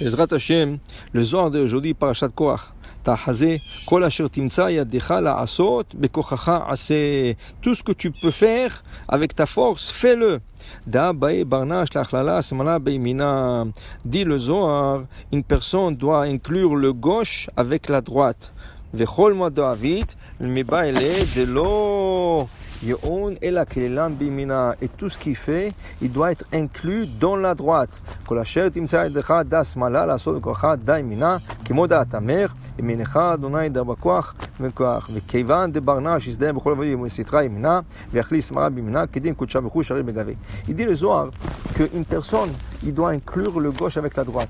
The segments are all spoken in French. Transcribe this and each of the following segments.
Ezrat Hashem, le Zohar d'aujourd'hui, Parashat Korach. Tahazé, Kol asher timtsa yadecha la'asot bekochacha aseh. Tout ce que tu peux faire avec ta force, fais-le. Da bae barnash lachlala semana beimina. Dit le Zohar, une personne doit inclure le gauche avec la droite. Vechol mo'doavit, miba ele de lo. Et tout ce qu'il fait, il doit être inclus dans la droite. Il dit le Zohar qu'une personne, il doit inclure le gauche avec la droite.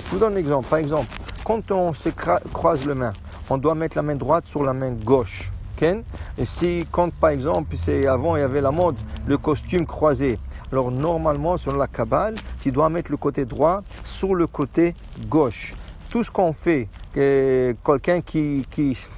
Je vous donne un exemple. Par exemple, quand on se croise les mains, on doit mettre la main droite sur la main gauche. Et si, quand par exemple, avant il y avait la mode, le costume croisé, alors normalement, selon la Kabbale, tu dois mettre le côté droit sur le côté gauche. Tout ce qu'on fait, quelqu'un qui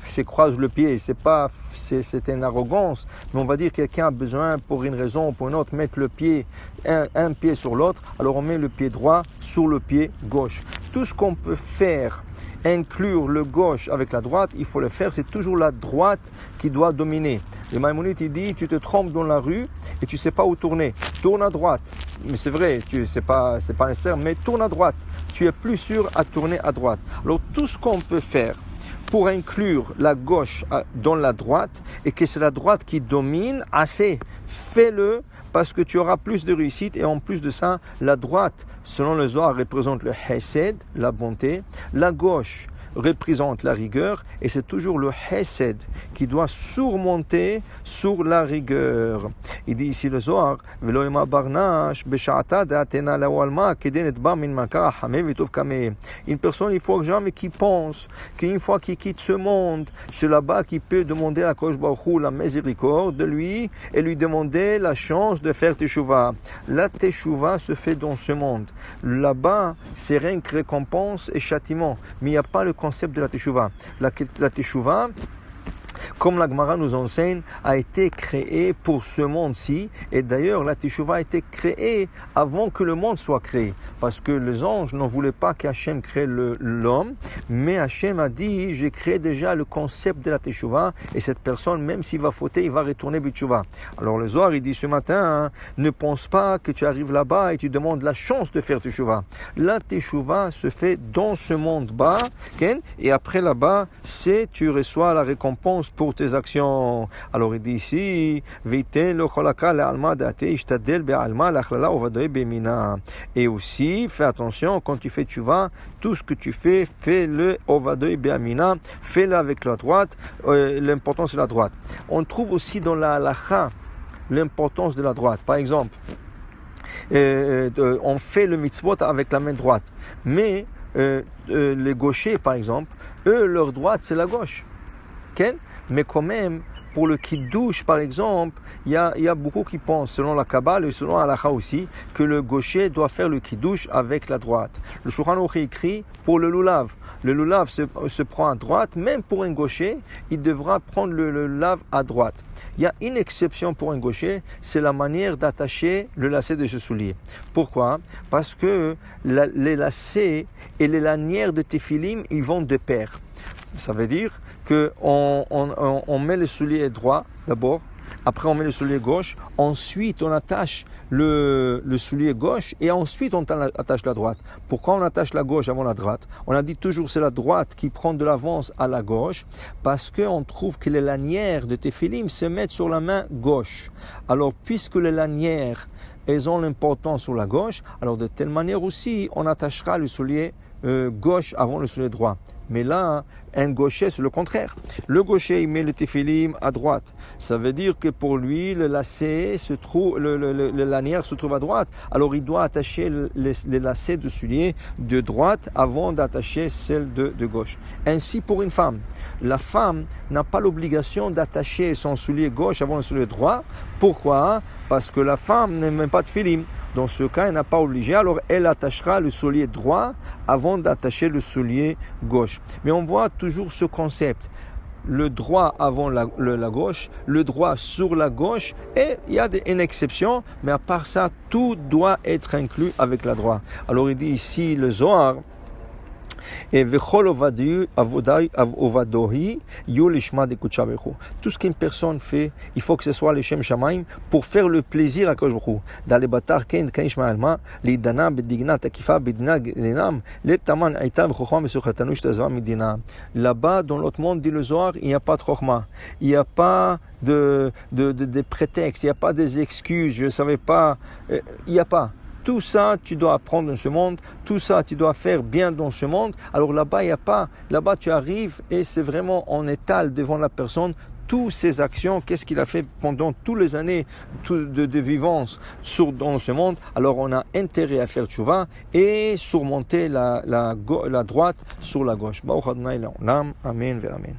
se croise le pied, c'est une arrogance, mais on va dire que quelqu'un a besoin pour une raison ou pour une autre, mettre le pied, un pied sur l'autre, alors on met le pied droit sur le pied gauche. Tout ce qu'on peut faire, inclure le gauche avec la droite, il faut le faire, c'est toujours la droite qui doit dominer. Le Maïmonide, il dit, tu te trompes dans la rue et tu ne sais pas où tourner. Tourne à droite. Mais c'est vrai, c'est pas nécessaire, mais tourne à droite. Tu es plus sûr à tourner à droite. Alors tout ce qu'on peut faire pour inclure la gauche dans la droite et que c'est la droite qui domine, assez, fais-le parce que tu auras plus de réussite et en plus de ça, la droite, selon le Zohar, représente le Hesed, la bonté, la gauche représente la rigueur et c'est toujours le Hesed qui doit surmonter sur la rigueur. Il dit ici le Zohar, une personne, il faut jamais qu'il pense qu'une fois qu'il quitte ce monde, c'est là-bas qu'il peut demander à Kosh Baruch Hu la miséricorde de lui et lui demander la chance de faire Teshuvah. La Teshuvah se fait dans ce monde. Là-bas, c'est rien que récompense et châtiment, mais il n'y a pas le concept de la Teshuvah. La Teshuvah, comme la Gemara nous enseigne, a été créée pour ce monde-ci. Et d'ailleurs, la Teshuvah a été créée avant que le monde soit créé. Parce que les anges n'en voulaient pas qu'Hachem crée l'homme. Mais Hachem a dit, j'ai créé déjà le concept de la Teshuvah. Et cette personne, même s'il va fauter, il va retourner B'teshuvah. Alors le Zohar, il dit ce matin, ne pense pas que tu arrives là-bas et tu demandes la chance de faire Teshuvah. La Teshuvah se fait dans ce monde-bas. Et après là-bas, tu reçois la récompense pour tes actions. Alors il dit ici, et aussi, fais attention, quand tu fais teshuvah, tout ce que tu fais, fais-le ovadoy be'amina, fais-le avec la droite, l'importance de la droite. On trouve aussi dans la halacha l'importance de la droite. Par exemple, on fait le mitzvot avec la main droite, mais les gauchers, par exemple, eux, leur droite, c'est la gauche. Mais quand même, pour le kiddush, par exemple, il y a beaucoup qui pensent, selon la Kabbale et selon la Halakha aussi, que le gaucher doit faire le kiddush avec la droite. Le Shulchan Aruch écrit pour le lulav. Le lulav se prend à droite, même pour un gaucher, il devra prendre le lulav à droite. Il y a une exception pour un gaucher, c'est la manière d'attacher le lacet de ce soulier. Pourquoi ? Parce que les lacets et les lanières de téphilim, ils vont de pair. Ça veut dire qu'on met le soulier droit d'abord, après on met le soulier gauche, ensuite on attache le soulier gauche et ensuite on attache la droite. Pourquoi on attache la gauche avant la droite ? On a dit toujours c'est la droite qui prend de l'avance à la gauche parce qu'on trouve que les lanières de téphilim se mettent sur la main gauche. Alors puisque les lanières elles ont l'importance sur la gauche, alors de telle manière aussi on attachera le soulier gauche avant le soulier droit. Mais là, un gaucher, c'est le contraire. Le gaucher, il met le téphilim à droite. Ça veut dire que pour lui, le lacet se trouve, le lanière se trouve à droite. Alors, il doit attacher les lacets de soulier de droite avant d'attacher celle de gauche. Ainsi, pour une femme. La femme n'a pas l'obligation d'attacher son soulier gauche avant le soulier droit. Pourquoi ? Parce que la femme n'a même pas de téphilim. Dans ce cas, elle n'a pas obligé. Alors, elle attachera le soulier droit avant d'attacher le soulier gauche. Mais on voit toujours ce concept. Le droit avant la gauche, le droit sur la gauche, et il y a une exception, mais à part ça, tout doit être inclus avec la droite. Alors il dit ici le Zohar, Et tout ce qu'une personne fait, il faut que ce soit le Shem Shamaim pour faire le plaisir à Kadosh Baruch Hu. Dans les bâtards ken kanish ma'alma, l'idana bedigna takifa bedina lenam, l'etaman aita v'chokhma mesukhatanu shtazva midina. Là-bas, dans l'autre monde, dit le Zohar, il n'y a pas de chokhma, il n'y a pas de prétextes, il n'y a pas des excuses, je ne savais pas, il n'y a pas. Tout ça, tu dois apprendre dans ce monde. Tout ça, tu dois faire bien dans ce monde. Alors là-bas, il n'y a pas. Là-bas, tu arrives et c'est vraiment, on étale devant la personne toutes ses actions, qu'est-ce qu'il a fait pendant toutes les années de vivance dans ce monde. Alors on a intérêt à faire tchouva et surmonter la droite sur la gauche. Amen, amen.